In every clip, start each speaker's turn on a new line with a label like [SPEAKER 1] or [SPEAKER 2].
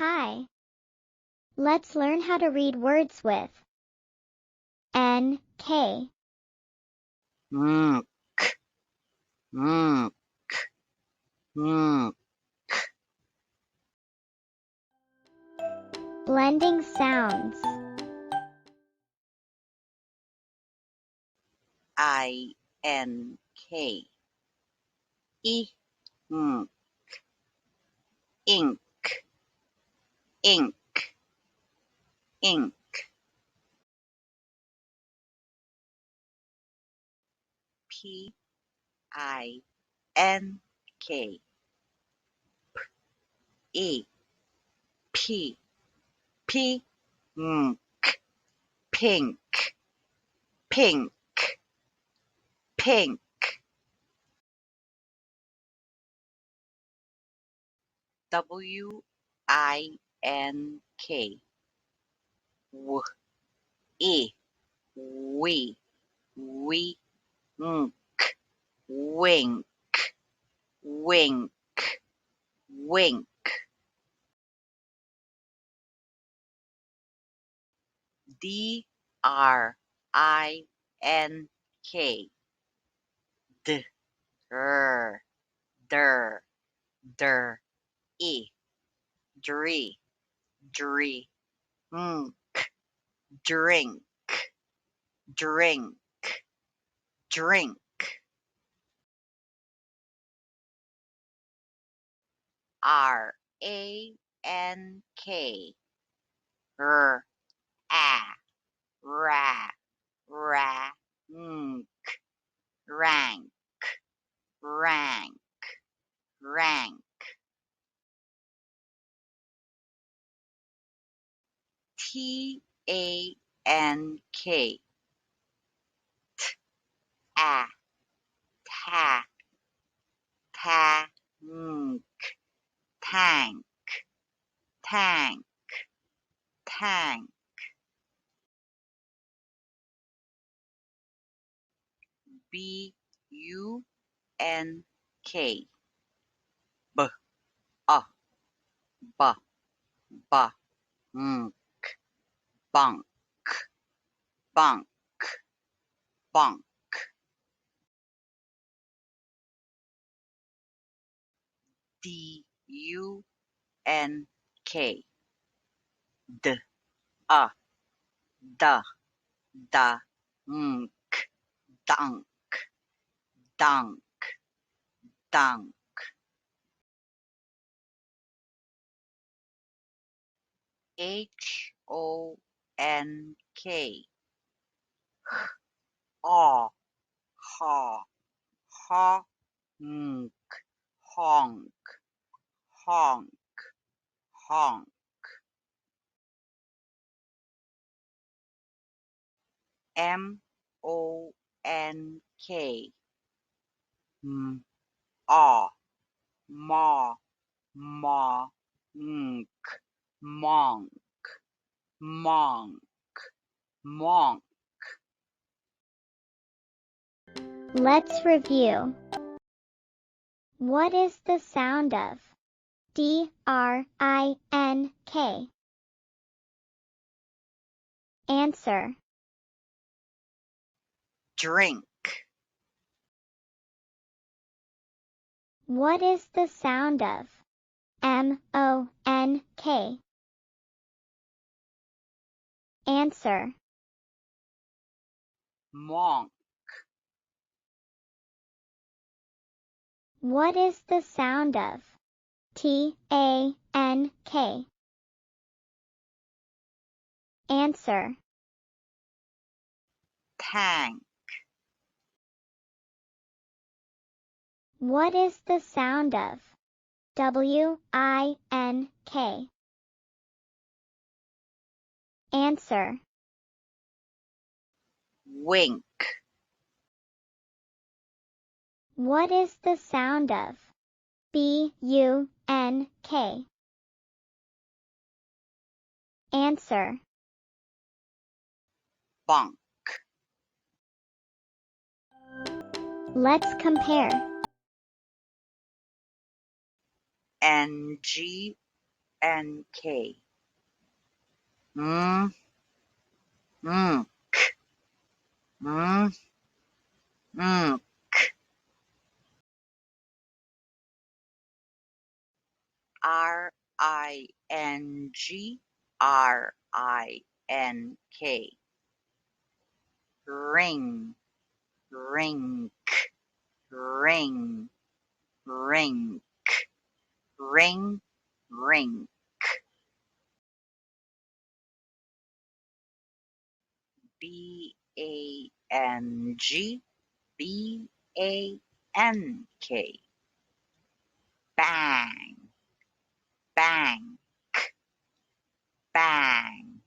[SPEAKER 1] Hi. Let's learn how to read words with N, K.
[SPEAKER 2] Mk, mk, mk.
[SPEAKER 1] Blending sounds.
[SPEAKER 2] I-N-K. Ink, ink, ink, ink. P-I-N-K. E, P, P, pink, pink, pink. W-I-N-K. W, E, we, wink, wink, wink, wink. D-R-I-N-K. Der, der, der. E, dree, dree, drink, drink, drink. R-A-N-K. R, a, ra, ra, rank, rank, rank. T-A-N-K. A, ta, ta, tank, tank, tank. B-U-N-K. B, a, ba, ba, bunk, bunk, bunk. D-U-N-K. D, a, da, da, dunk, dunk, dunk. H-O-N-K. Aw, ha, ha, honk, honk, honk. M-O-N-K. Ah, ma, ma, monk, monk, monk.
[SPEAKER 1] Let's review. What is the sound of D-R-I-N-K? Answer.
[SPEAKER 2] Drink.
[SPEAKER 1] What is the sound of M-O-N-K? Answer.
[SPEAKER 2] Monk.
[SPEAKER 1] What is the sound of T-A-N-K? Answer.
[SPEAKER 2] Tank.
[SPEAKER 1] What is the sound of W-I-N-K? Answer.
[SPEAKER 2] Wink.
[SPEAKER 1] What is the sound of B-U-N-K? Answer.
[SPEAKER 2] Bunk.
[SPEAKER 1] Let's compare.
[SPEAKER 2] N-G and K. Mm, mm, mm, mm. R-I-N-G, R-I-N-K. Ring, rink, ring, ring, ring, ring. B-A-N-G, B-A-N-K. Bang, bang, bang,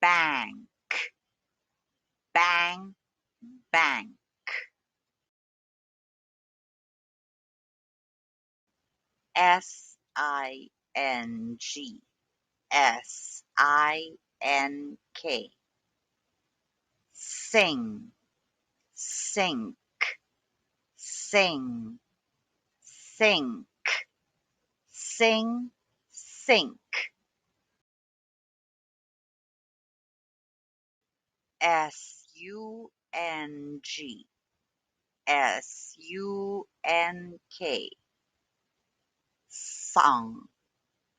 [SPEAKER 2] bang, bang, bang. S-I-N-G, S-I-N-K. Sing, sink, sing, sink, sing, sink. S-U-N-G, S-U-N-K. Song,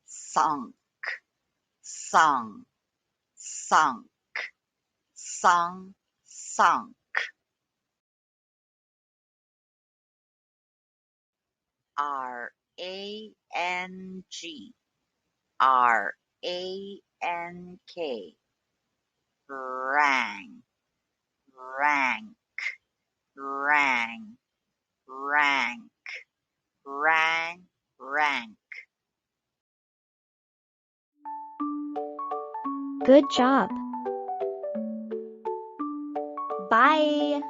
[SPEAKER 2] sunk, sung, sunk, sung, sunk. R-A-N-G, R-A-N-K. Rang, rank, rang, rank, rang, rank.
[SPEAKER 1] Good job. Bye.